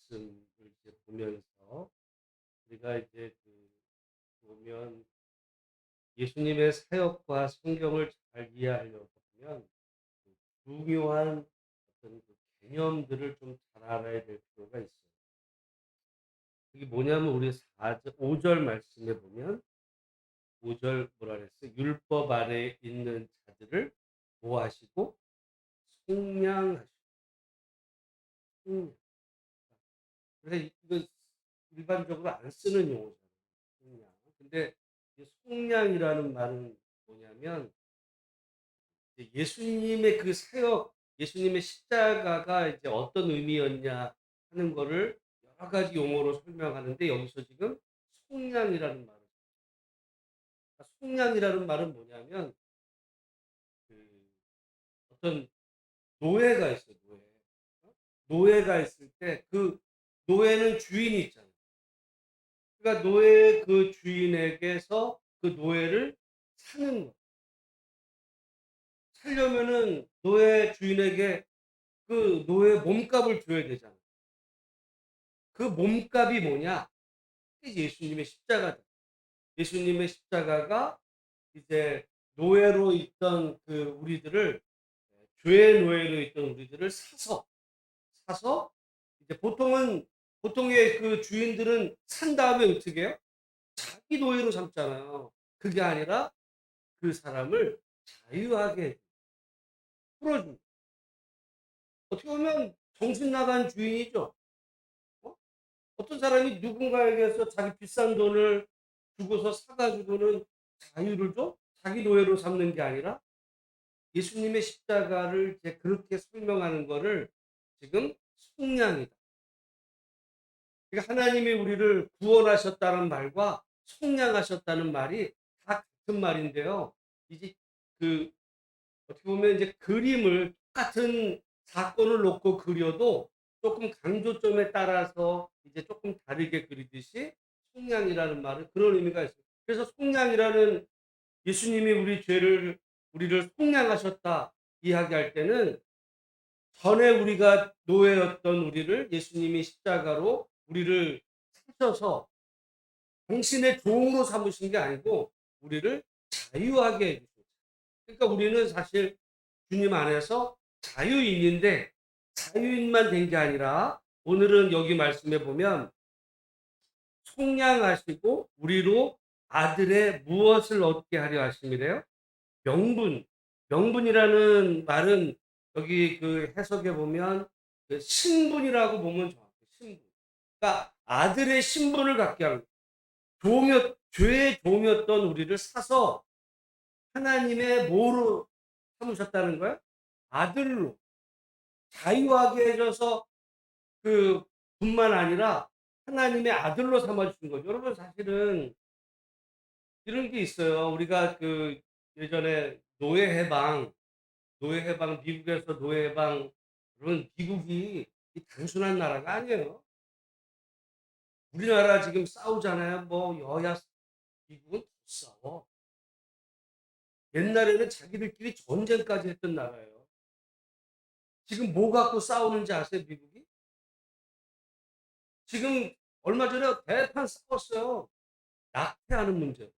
말씀을 이제 보면서 우리가 이제 보면 예수님의 사역과 성경을 잘 이해하려고 하면 그 중요한 어떤 개념들을 좀 잘 알아야 될 필요가 있어요. 그게 뭐냐면 우리 5절 말씀에 보면 5절 뭐라 그랬어요? 율법 아래 있는 자들을 뭐 하시고 속량하시고. 음. 그래서 이거 일반적으로 안 쓰는 용어잖아요. 속량. 근데 이 속량이라는 말은 뭐냐면 이제 예수님의 그 사역, 예수님의 십자가가 이제 어떤 의미였냐 하는 거를 여러 가지 용어로 설명하는데 여기서 지금 속량이라는 말을 속량이라는 말은 뭐냐면 그 어떤 노예가 있어요, 노예. 어? 노예가 있을 때 그 노예는 주인이 있잖아요. 그러니까 노예 그 주인에게서 그 노예를 사는 거. 살려면은 노예 주인에게 그 노예 몸값을 줘야 되잖아. 그 몸값이 뭐냐? 그게 예수님의 십자가다. 예수님의 십자가가 이제 노예로 있던 그 우리들을 죄의 노예로 있던 우리들을 사서 이제 보통의 그 주인들은 산 다음에 어떻게 해요? 자기 노예로 삼잖아요. 그게 아니라 그 사람을 자유하게 풀어줍니다. 어떻게 보면 정신 나간 주인이죠. 어? 어떤 사람이 누군가에게서 자기 비싼 돈을 주고서 사 가지고는 자유를 줘? 자기 노예로 삼는 게 아니라 예수님의 십자가를 이제 그렇게 설명하는 거를 지금 속량이다. 그러니까 하나님이 우리를 구원하셨다는 말과 속량하셨다는 말이 다 같은 말인데요. 이제 그 어떻게 보면 이제 그림을 똑같은 사건을 놓고 그려도 조금 강조점에 따라서 이제 조금 다르게 그리듯이 속량이라는 말은 그런 의미가 있어요. 그래서 속량이라는 예수님이 우리를 속량하셨다 이야기할 때는 전에 우리가 노예였던 우리를 예수님이 십자가로 우리를 사셔서 당신의 종으로 삼으신 게 아니고 우리를 자유하게 해 주셨어요. 그러니까 우리는 사실 주님 안에서 자유인인데 자유인만 된 게 아니라 오늘은 여기 말씀에 보면 속량하시고 우리로 아들의 무엇을 얻게 하려 하심이래요? 명분. 명분이라는 말은 여기 그 해석에 보면 그 신분이라고 보면 정확해요. 신분. 그러니까 아들의 신분을 갖게 하는 죄의 종이었던 우리를 사서 하나님의 뭐로 삼으셨다는 거예요? 아들로 자유하게 해줘서 그 뿐만 아니라 하나님의 아들로 삼아 주신 거죠. 여러분 사실은 이런 게 있어요. 우리가 그 예전에 노예 해방 미국에서 노예 해방 그런 미국이 단순한 나라가 아니에요. 우리나라 지금 싸우잖아요. 뭐 여야 미국은 더 싸워. 옛날에는 자기들끼리 전쟁까지 했던 나라예요. 지금 뭐 갖고 싸우는지 아세요, 미국이? 지금 얼마 전에 대판 싸웠어요. 낙태하는 문제.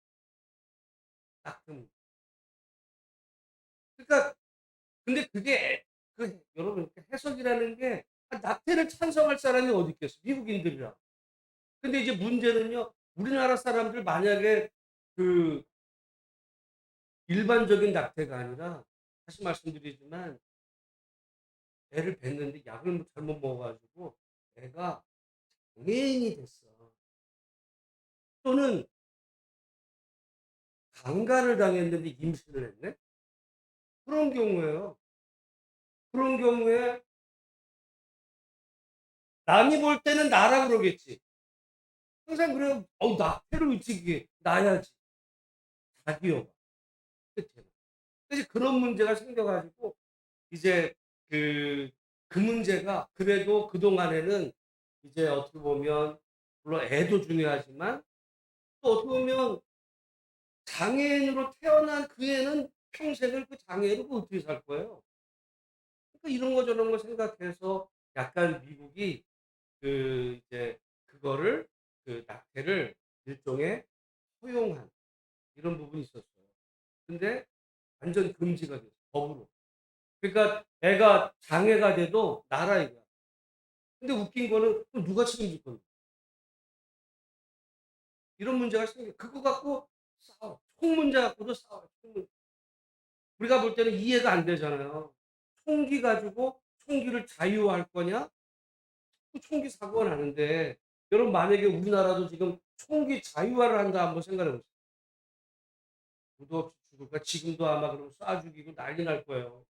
낙태 문제. 그러니까 근데 그게 여러분 해석이라는 게 낙태를 찬성할 사람이 어디 있겠어? 미국인들이라. 근데 이제 문제는요. 우리나라 사람들 만약에 그 일반적인 낙태가 아니라 다시 말씀드리지만 애를 뱄는데 약을 잘못 먹어 가지고 애가 장애인이 됐어. 또는 강간을 당했는데 임신을 했네? 그런 경우에요. 그런 경우에 남이 볼 때는 나라 그러겠지. 항상 그래요. 낙태를 일찍이 낳아야지. 자기여가. 끝에. 그래서 그런 문제가 생겨 가지고 이제 그 그 문제가 그래도 그동안에는 이제 어떻게 보면 물론 애도 중요하지만 또 어떻게 보면 장애인으로 태어난 그 애는 평생을 그 장애로 어떻게 살 거예요. 그러니까 이런 거 저런 거 생각해서 약간 미국이 이제 그거를 낙태를 일종의 허용한 이런 부분이 있었어요. 근데 완전 금지가 됐어 법으로. 그러니까 애가 장애가 돼도 나라 이거야. 근데 웃긴 거는 그럼 누가 책임질 건데? 이런 문제가 생겨. 그거 갖고 싸워. 총 문제 갖고도 싸워요. 총 문제. 우리가 볼 때는 이해가 안 되잖아요. 총기 가지고 총기를 자유화할 거냐? 또 총기 사고가 나는데 여러분 만약에 우리나라도 지금 총기 자유화를 한다 한번 생각해 보세요. 무도 없이 죽을까? 지금도 아마 그러면 쏴 죽이고 난리 날 거예요.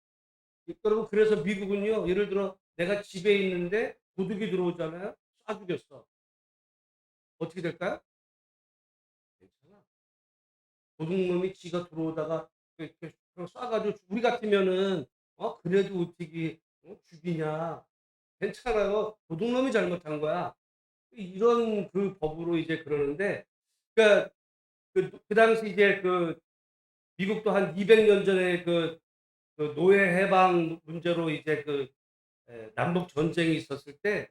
여러분 그래서 미국은요. 예를 들어 내가 집에 있는데 도둑이 들어오잖아요. 쏴 죽였어. 어떻게 될까요? 괜찮아. 도둑놈이 지가 들어오다가 이렇게 쏴가지고 우리 같으면은 그래도 어떻게 죽이냐. 괜찮아요. 도둑놈이 잘못한 거야. 이런 법으로 이제 그러는데 그러니까 그 당시 이제 미국도 한 200년 전에 노예 해방 문제로 이제 남북 전쟁이 있었을 때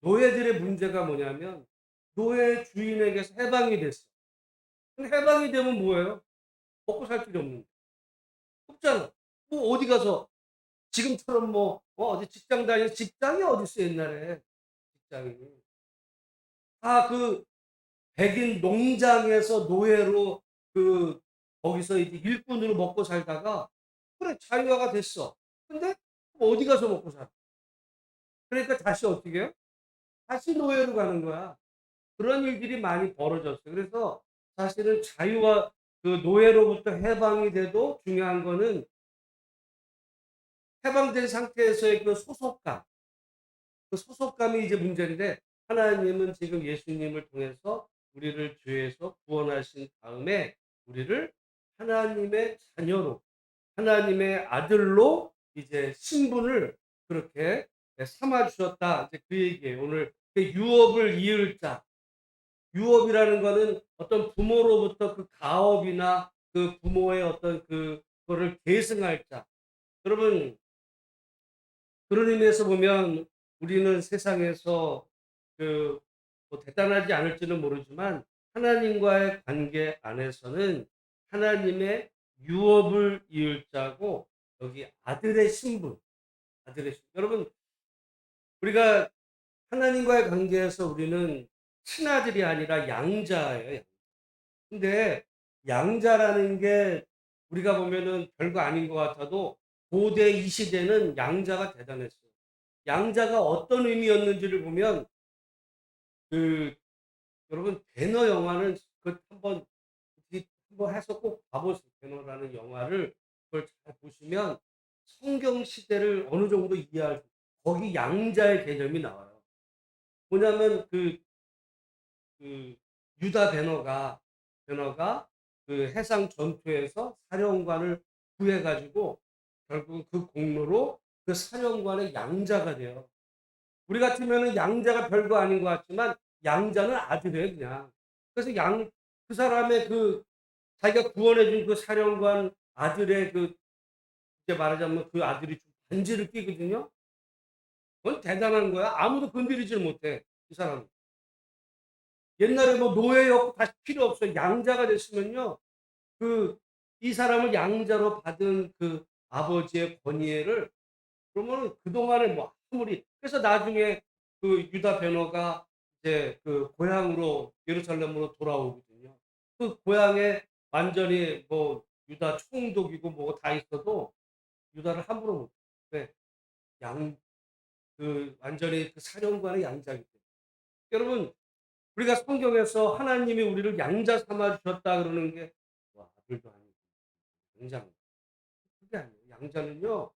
노예들의 문제가 뭐냐면 노예 주인에게서 해방이 됐어. 근데 해방이 되면 뭐예요? 먹고 살 길이 없는 거야. 없잖아. 뭐 어디 가서 지금처럼 뭐 어디 직장 다니 직장이 어디 있어 옛날에 직장이. 다 백인 농장에서 노예로 거기서 이제 일꾼으로 먹고 살다가 그래 자유화가 됐어. 근데 어디 가서 먹고 살아? 그러니까 다시 어떻게 해요? 다시 노예로 가는 거야. 그런 일들이 많이 벌어졌어요. 그래서 사실은 자유와 노예로부터 해방이 돼도 중요한 거는 해방된 상태에서의 소속감. 그 소속감이 이제 문제인데 하나님은 지금 예수님을 통해서 우리를 죄에서 구원하신 다음에 우리를 하나님의 자녀로 하나님의 아들로 이제 신분을 그렇게 삼아 주셨다. 이제 그 얘기예요. 오늘 유업을 이을 자. 유업이라는 거는 어떤 부모로부터 가업이나 부모의 어떤 그거를 계승할 자. 여러분 그런 의미에서 보면 우리는 세상에서 뭐 대단하지 않을지는 모르지만 하나님과의 관계 안에서는 하나님의 유업을 이을 자고 여기 아들의 신분, 아들의 신분. 여러분 우리가 하나님과의 관계에서 우리는 친아들이 아니라 양자예요. 근데 양자라는 게 우리가 보면은 별거 아닌 것 같아도 고대 이 시대는 양자가 대단했어요. 양자가 어떤 의미였는지를 보면 그 여러분 배너 영화는 한번 해서 꼭 봐보세요. 배너라는 영화를 그걸 잘 보시면 성경 시대를 어느 정도 이해할 수 거기 양자의 개념이 나와요. 뭐냐면 그 유다 배너가 해상 전투에서 사령관을 구해 가지고 결국 그 공로로 그 사령관의 양자가 돼요. 우리 같으면은 양자가 별거 아닌 것 같지만 양자는 아들이에요, 그냥. 그래서 그 사람의 자기가 구원해 준 그 사령관 아들의 이제 말하자면 그 아들이 좀 반지를 끼거든요. 그건 대단한 거야. 아무도 건드리질 못해, 이 사람은. 옛날에 뭐 노예였고 다시 필요 없어요. 양자가 됐으면요. 이 사람을 양자로 받은 아버지의 권위를 그러면은 그동안에 뭐 아무리 그래서 나중에 유다 베너가 이제 고향으로 예루살렘으로 돌아오거든요. 그 고향에 완전히 뭐 유다 총독이고 뭐고 다 있어도 유다를 함부로 못 해. 양 완전히 사령관의 양자이기 때문에. 여러분 우리가 성경에서 하나님이 우리를 양자 삼아 주셨다 그러는 게 와 아들도 아니고 양자입니다. 그게 아니에요. 양자는요.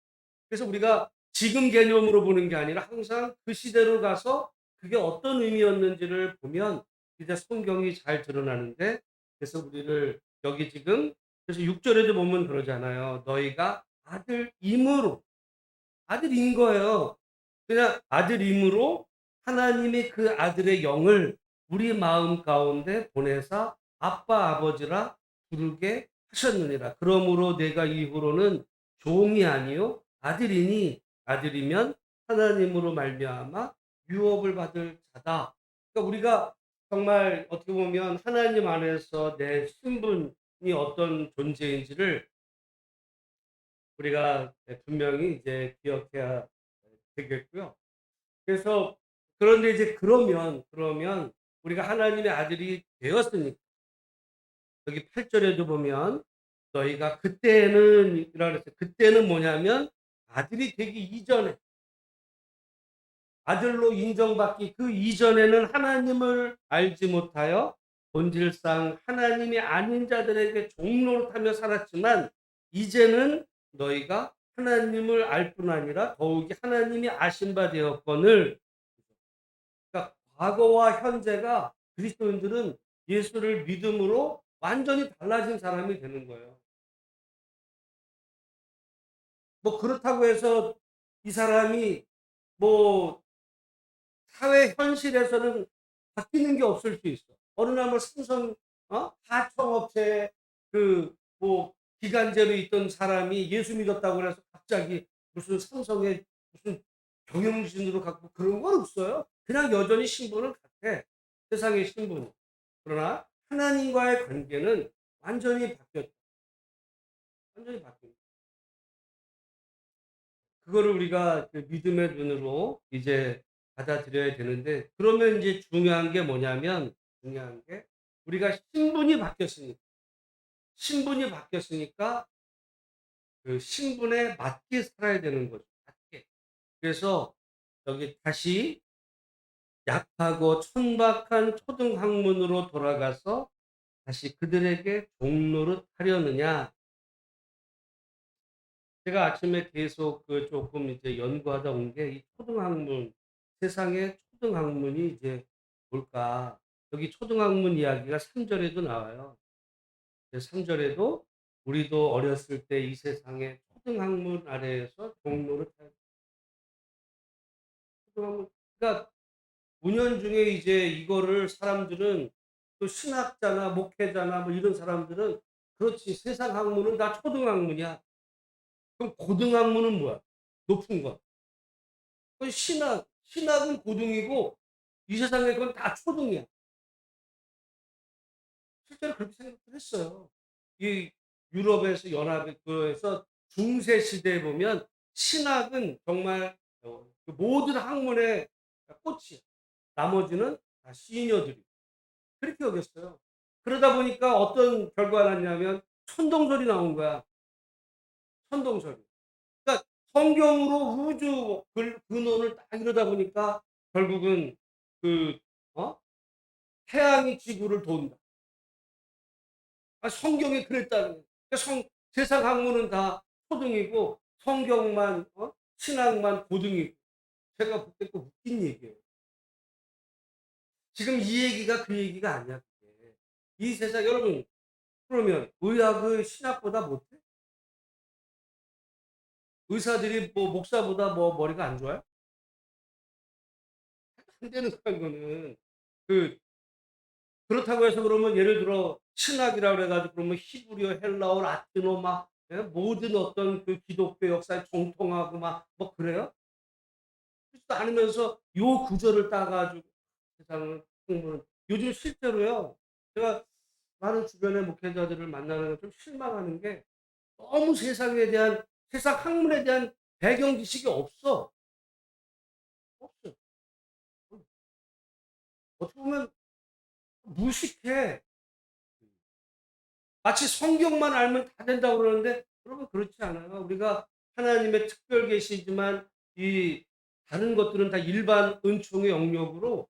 그래서 우리가 지금 개념으로 보는 게 아니라 항상 그 시대로 가서 그게 어떤 의미였는지를 보면 이제 성경이 잘 드러나는데 그래서 우리를 여기 지금 그래서 6 절에도 보면 그러잖아요. 너희가 아들임으로 아들인 거예요. 그냥 아들임으로 하나님이 그 아들의 영을 우리 마음 가운데 보내사 아빠 아버지라 부르게 하셨느니라. 그러므로 내가 이후로는 종이 아니요 아들이니 아들이면 하나님으로 말미암아 유업을 받을 자다. 그러니까 우리가 정말 어떻게 보면 하나님 안에서 내 신분이 어떤 존재인지를 우리가 분명히 이제 기억해야 되겠고요. 그래서 그런데 이제 그러면 우리가 하나님의 아들이 되었으니까 여기 8 절에도 보면 너희가 그때는 이라 그랬어요. 그때는 뭐냐면 아들이 되기 이전에 아들로 인정받기 그 이전에는 하나님을 알지 못하여 본질상 하나님이 아닌 자들에게 종노릇하며 살았지만 이제는 너희가 하나님을 알 뿐 아니라 더욱이 하나님이 아신 바 되었거늘. 그러니까 과거와 현재가 그리스도인들은 예수를 믿음으로 완전히 달라진 사람이 되는 거예요. 뭐 그렇다고 해서 이 사람이 뭐 사회 현실에서는 바뀌는 게 없을 수 있어. 어느 날 뭐 삼성 하청업체에 뭐 기간제로 있던 사람이 예수 믿었다고 그래서 갑자기 무슨 삼성의 무슨 경영진으로 갖고 그런 건 없어요. 그냥 여전히 신분은 같아. 세상의 신분. 그러나 하나님과의 관계는 완전히 바뀌었다. 완전히 바뀌었다. 그거를 우리가 그 믿음의 눈으로 이제 받아들여야 되는데 그러면 이제 중요한 게 우리가 신분이 바뀌었으니까 그 신분에 맞게 살아야 되는 거죠. 맞게. 그래서 여기 다시 약하고 천박한 초등학문으로 돌아가서 다시 그들에게 종로를 하려느냐. 제가 아침에 계속 조금 이제 연구하다 온 게 이 초등학문, 세상의 초등학문이 이제 뭘까? 여기 초등학문 이야기가 3 절에도 나와요. 3 절에도 우리도 어렸을 때 이 세상의 초등학문 아래에서 종로를 타야 초등학문. 그러니까 은연중에 이제 이거를 사람들은 또 신학자나 목회자나 뭐 이런 사람들은 그렇지 세상 학문은 다 초등학문이야. 그럼 고등학문은 뭐야? 높은 거. 그 신학은 고등이고 이 세상의 건 다 초등이야. 실제로 그렇게 생각을 했어요. 이 유럽에서 연합에서 중세 시대에 보면 신학은 정말 그 모든 학문의 꽃이야. 나머지는 다 시녀들이 그렇게 여겼어요. 그러다 보니까 어떤 결과가 났냐면 천동설이 나온 거야. 천동설이. 그러니까 성경으로 우주 근원을 딱 이러다 보니까 결국은 그 어? 태양이 지구를 돈다. 성경이 그랬다는 거예요. 그러니까 세상 학문은 다 초등이고 성경만 신학만 고등이고 제가 그때 또 웃긴 얘기예요. 지금 이 얘기가 그 얘기가 아니야. 그게. 이 세상 여러분 그러면 의학의 신학보다 못해? 의사들이 뭐 목사보다 뭐 머리가 안 좋아요? 안 되는 거야 이거는. 그 그렇다고 해서 그러면 예를 들어 신학이라 그래 가지고 그러면 히브리어, 헬라어, 라틴어 막 모든 어떤 그 기독교 역사에 정통하고 막 뭐 그래요? 그렇지도 않으면서 요 구절을 따 가지고 세상을 풍부는 요즘 실제로요. 제가 많은 주변의 목회자들을 만나는 건 좀 실망하는 게 너무 세상 학문에 대한 배경 지식이 없어. 없어. 어떻게 보면 무식해. 마치 성경만 알면 다 된다고 그러는데 여러분 그렇지 않아요. 우리가 하나님의 특별 계시지만 이 다른 것들은 다 일반 은총의 영역으로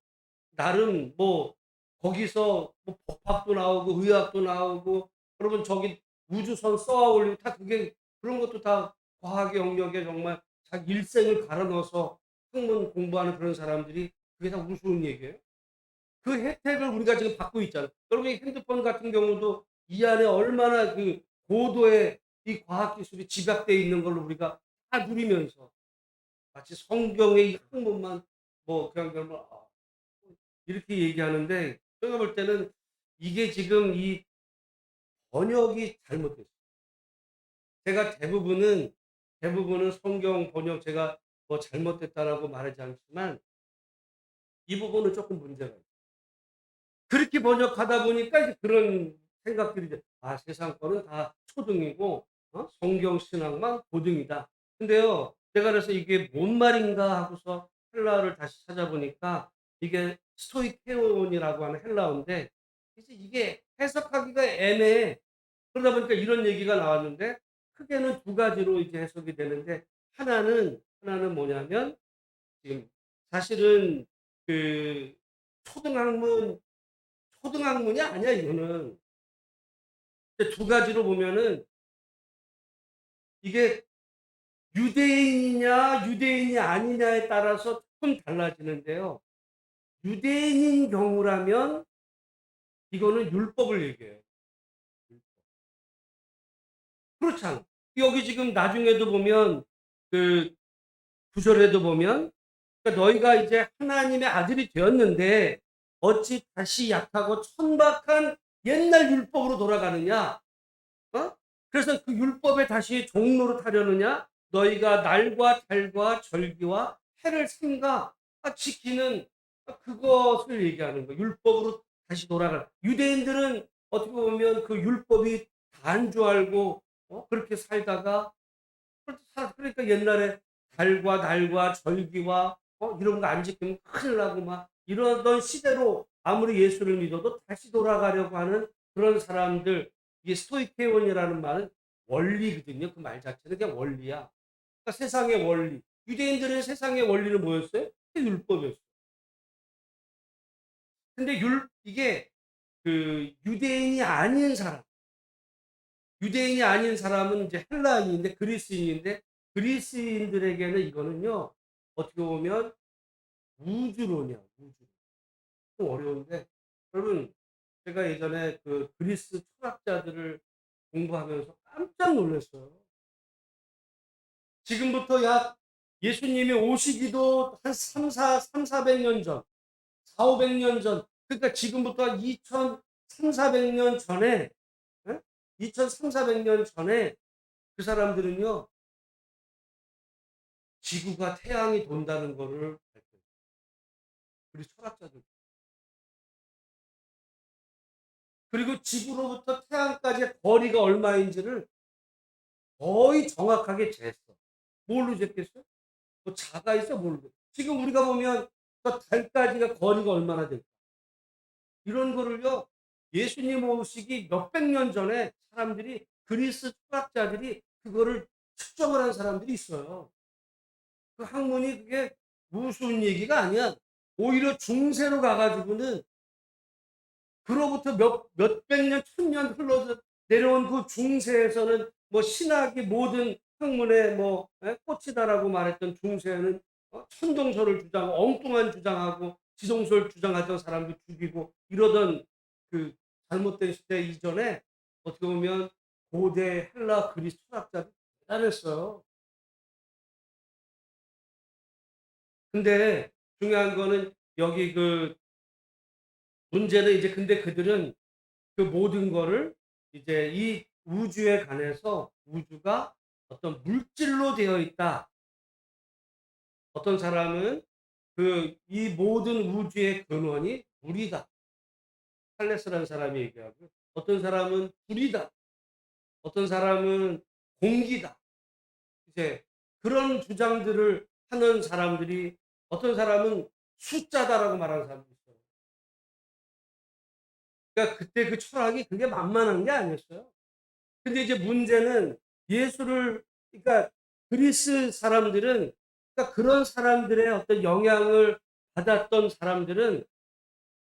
나름 뭐 거기서 뭐 법학도 나오고 의학도 나오고 여러분 저기 우주선 쏘아 올리고 다 그게 그런 것도 다 과학의 영역에 정말 자기 일생을 갈아 넣어서 학문 공부하는 그런 사람들이 그게 다 우스운 얘기예요. 그 혜택을 우리가 지금 받고 있잖아요. 여러분 이 핸드폰 같은 경우도 이 안에 얼마나 그 고도의 이 과학 기술이 집약되어 있는 걸로 우리가 다 누리면서 마치 성경의 이 학문만 뭐 그냥 뭐 이렇게 얘기하는데 제가 볼 때는 이게 지금 이 번역이 잘못됐어요. 제가 대부분은 성경 번역 제가 뭐 잘못됐다라고 말하지 않지만 이 부분은 조금 문제가 있어요. 그렇게 번역하다 보니까 이제 그런 생각들이 이제 '아 세상 거는 다 초등이고 성경 신학만 고등이다.' 근데요. 제가 그래서 '이게 뭔 말인가?' 하고서 헬라어를 다시 찾아보니까 이게 스토이케온이라고 하는 헬라어인데 이제 이게 해석하기가 애매해. 그러다 보니까 이런 얘기가 나왔는데 크게는 두 가지로 이제 해석이 되는데 하나는 뭐냐면 지금 사실은 그 초등학문 초등학문이 아니야 이거는. 근데 두 가지로 보면은 이게 유대인이냐 유대인이 아니냐에 따라서 조금 달라지는데요. 유대인인 경우라면 이거는 율법을 얘기해요. 그렇지 않아. 여기 지금 나중에도 보면 그 9 절에도 보면 그러니까 "너희가 이제 하나님의 아들이 되었는데 어찌 다시 약하고 천박한 옛날 율법으로 돌아가느냐." 어? 그래서 그 율법에 다시 종로를 타려느냐? 너희가 날과 달과 절기와 해를 삼가 지키는 그것을 얘기하는 거예요. 율법으로 다시 돌아가. 유대인들은 어떻게 보면 그 율법이 다인 줄 알고 그렇게 살다가 그러니까 옛날에 달과 날과 절기와 이런 거 안 지키면 큰일 나고 막 이러던 시대로 아무리 예수를 믿어도 다시 돌아가려고 하는 그런 사람들 이게 스토이케온이라는 말은 원리거든요. 그 말 자체는 그냥 원리야. 그러니까 세상의 원리. 유대인들의 세상의 원리는 뭐였어요? 율법이었어요. 근데 이게 그 유대인이 아닌 사람은 이제 헬라인인데 그리스인인데 그리스인들에게는 이거는요. 어떻게 보면 우주론이야, 우주론. 좀 어려운데 여러분 제가 예전에 그 그리스 철학자들을 공부하면서 깜짝 놀랐어요. 지금부터 약 예수님이 오시기도 한 300, 400년 전, 4, 500년 전, 그러니까 지금부터 2,300, 400년 전에, 예? 2,300, 400년 전에 그 사람들은요, 지구가 태양이 돈다는 거를 발표했어요. 우리 철학자들. 그리고 지구로부터 태양까지의 거리가 얼마인지를 거의 정확하게 쟀어. 뭘로 쟀겠어요? 뭐 자가 있어 모르고. 지금 우리가 보면 저 달까지가 거리가 얼마나 될까? 이런 거를요. 예수님 오시기 몇백 년 전에 사람들이 그리스 철학자들이 그거를 측정을 한 사람들이 있어요. 그 학문이 그게 무슨 얘기가 아니야. 오히려 중세로 가 가지고는 그로부터 몇백 년, 천 년 흘러 내려온 그 중세에서는 뭐 신학이 모든 학문의 뭐 꽃이다라고 말했던 중세에는 천동설을 주장하고 엉뚱한 주장하고 지동설 주장하던 사람도 죽이고 이러던 그 잘못된 시대 이전에 어떻게 보면 고대 헬라 그리스 철학자들이 대단했어요. 근데 중요한 거는 여기 그 문제는 이제 근데 그들은 그 모든 거를 이제 이 우주에 관해서 우주가 어떤 물질로 되어 있다. 어떤 사람은 그 이 모든 우주의 근원이 물이다. 탈레스라는 사람이 얘기하고 어떤 사람은 불이다. 어떤 사람은 공기다. 이제 그런 주장들을 하는 사람들이 어떤 사람은 숫자다라고 말하는 사람도 있어요. 그러니까 그때 그 철학이 그게 만만한 게 아니었어요. 근데 이제 문제는 예수를 그러니까 그리스 사람들은 그러니까 그런 사람들의 어떤 영향을 받았던 사람들은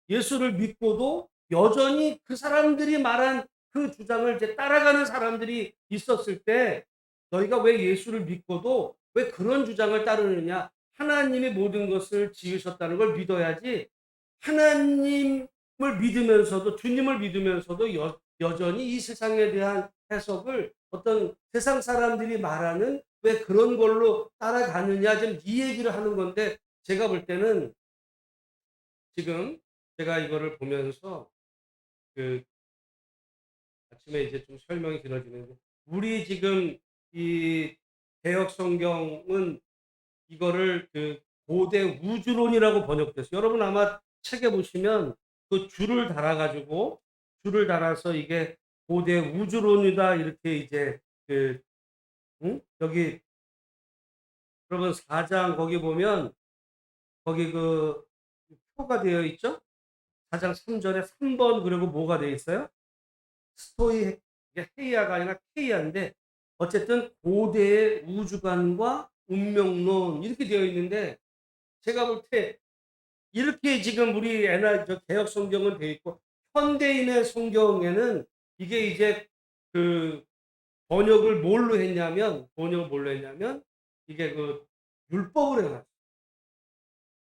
예수를 믿고도 여전히 그 사람들이 말한 그 주장을 이제 따라가는 사람들이 있었을 때 너희가 왜 예수를 믿고도 왜 그런 주장을 따르느냐? 하나님이 모든 것을 지으셨다는 걸 믿어야지 하나님을 믿으면서도 주님을 믿으면서도 여전히 이 세상에 대한 해석을 어떤 세상 사람들이 말하는 왜 그런 걸로 따라가느냐 지금 이 얘기를 하는 건데 제가 볼 때는 지금 제가 이거를 보면서 그 아침에 이제 좀 설명이 길어지는데 우리 지금 이 개혁 성경은 이거를 그 고대 우주론이라고 번역됐어요. 여러분 아마 책에 보시면 그 줄을 달아서 이게 고대 우주론이다 이렇게 이제 그 여기 여러분 4장 거기 보면 거기 그 표가 되어 있죠? 4장 3절에 3번 그리고 뭐가 되어 있어요? 스토이 이게 헤이아가 아니라 케이아인데 어쨌든 고대의 우주관과 운명론 이렇게 되어 있는데 제가 볼 때 이렇게 지금 우리 저 개혁 성경은 되어 있고 현대인의 성경에는 이게 이제 그 번역을 뭘로 했냐면 이게 그 율법으로 해놨어요.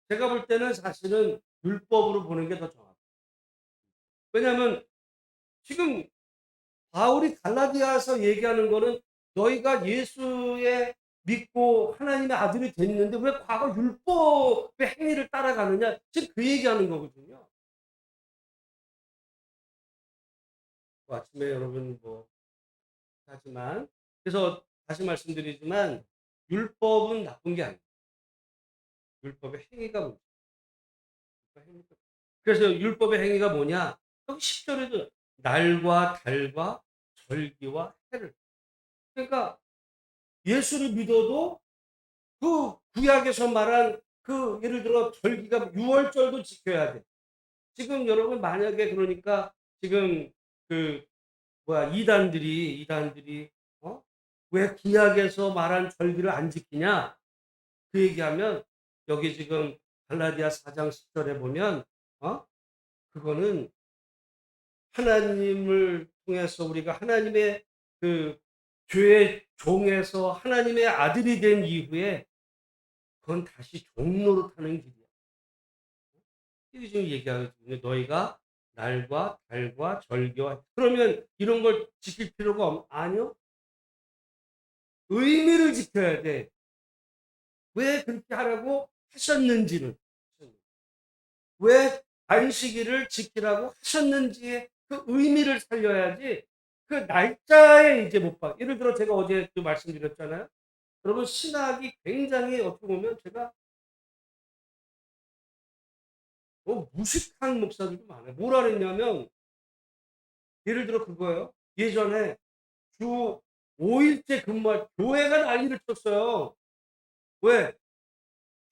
제가 볼 때는 사실은 율법으로 보는 게 더 정확해요. 왜냐하면 지금 바울이 갈라디아서 얘기하는 거는 너희가 예수의 믿고 하나님의 아들이 됐는데 왜 과거 율법의 행위를 따라가느냐? 지금 그 얘기하는 거거든요. 뭐 아침에 여러분 뭐 하지만 그래서 다시 말씀드리지만 율법은 나쁜 게 아니에요. 율법의 행위가 문제. 그래서 율법의 행위가 뭐냐? 여기 10절에도 날과 달과 절기와 해를. 그러니까 예수를 믿어도 그 구약에서 말한 그 예를 들어 절기가 6월절도 지켜야 돼. 지금 여러분 만약에 그러니까 지금 그 뭐야 이단들이 왜 구약에서 말한 절기를 안 지키냐? 그 얘기하면 여기 지금 갈라디아 4장 10절에 보면 그거는 하나님을 통해서 우리가 하나님의 그 죄의 종에서 하나님의 아들이 된 이후에 그건 다시 종 노릇하는 길이야. 이게 지금 얘기하거든요. 너희가 날과 달과 절기와 그러면 이런 걸 지킬 필요가 아니요. 의미를 지켜야 돼. 왜 그렇게 하라고 하셨는지를 왜 안식일을 지키라고 하셨는지의 그 의미를 살려야지 그 날짜에 이제 못 봐. 예를 들어 제가 어제 또 말씀드렸잖아요. 여러분 신학이 굉장히 어떻게 보면 제가 무식한 목사들도 많아요. 뭐라 그랬냐면 예를 들어 그거예요. 예전에 주 5일째 근무할 교회가 난리를 쳤어요. 왜?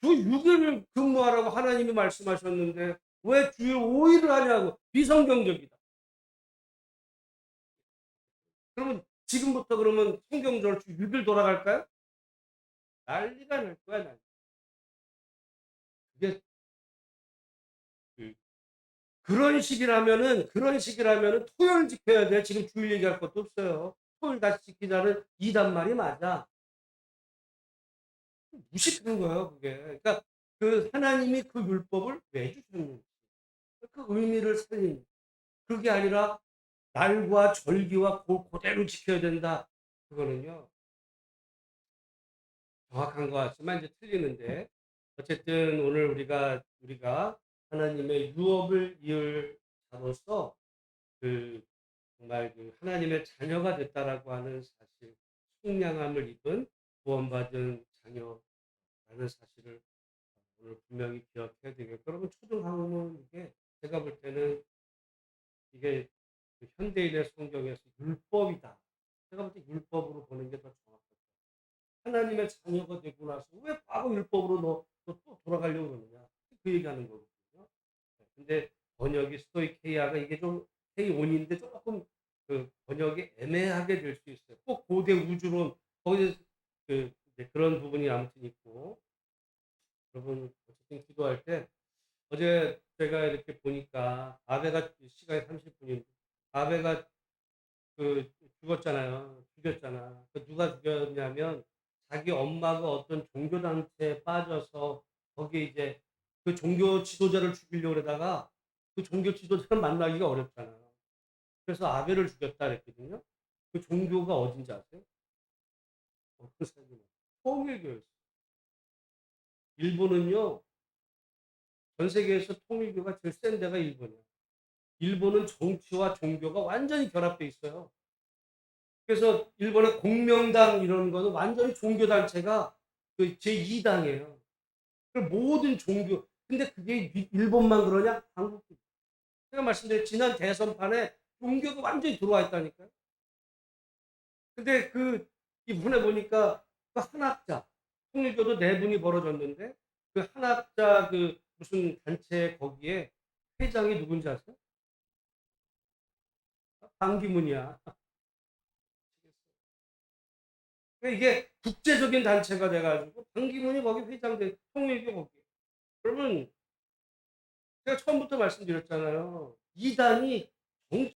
주 6일을 근무하라고 하나님이 말씀하셨는데 왜 주 5일을 하냐고 비성경적이다. 그러면 지금부터 그러면 성경적으로 주 6일 돌아갈까요? 난리가 날 거야, 난리. 그게 그 그런 식이라면은 토요일 지켜야 돼. 지금 주일 얘기할 것도 없어요. 토요일 다시 지키자는 이단 말이 맞아. 무식한 거예요, 그게. 그러니까 그 하나님이 그 율법을 왜 주셨는지 그 의미를 살린 그게 아니라 날과 절기와 그대로 지켜야 된다. 그거는요 정확한 것 같지만 이제 틀리는데 어쨌든 오늘 우리가 하나님의 유업을 이을 자로서 그 정말 그 하나님의 자녀가 됐다라고 하는 사실, 속량함을 입은 구원받은 자녀라는 사실을 오늘 분명히 기억해야 되겠고, 여러분 초등학교는 이게 제가 볼 때는 이게 그 현대인의 성경에서 율법이다. 제가 볼 때 율법으로 보는 게 더 정확해요. 하나님의 자녀가 되고 나서 왜 과거 율법으로 또 돌아가려고 그러느냐. 그 얘기하는 거거든요. 근데 번역이 스토이케이아가 이게 좀 K 온인데 조금 그 번역이 애매하게 될 수 있어요. 꼭 고대 우주론 거기서 이제 그런 부분이 아무튼 있고 여러분 어쨌든 기도할 때 어제 제가 이렇게 보니까 아베가 시간이 30분인데 아베가 그 죽였잖아. 그 누가 죽였냐면 자기 엄마가 어떤 종교 단체에 빠져서 거기에 이제 그 종교 지도자를 죽이려고 그러다가 그 종교 지도자를 만나기가 어렵잖아요. 그래서 아베를 죽였다 그랬거든요. 그 종교가 어딘지 아세요? 어떤 사람이 통일교였어요. 일본은요, 전 세계에서 통일교가 제일 센 데가 일본이야. 일본은 정치와 종교가 완전히 결합돼 있어요. 그래서 일본의 공명당 이런 거는 완전히 종교 단체가 그 제2당이에요. 그 모든 종교 근데 그게 일본만 그러냐? 한국도. 제가 말씀드린 지난 대선판에 종교가 완전히 들어와 있다니까요. 근데 이번에 보니까 그 한학자 통일교도 내분이 벌어졌는데 그 한학자 무슨 단체 거기에 회장이 누군지 아세요? 반기문이야. 그러니까 이게 국제적인 단체가 돼가지고 반기문이 거기 회장돼 통일교 거기. 그러면 제가 처음부터 말씀드렸잖아요. 이단이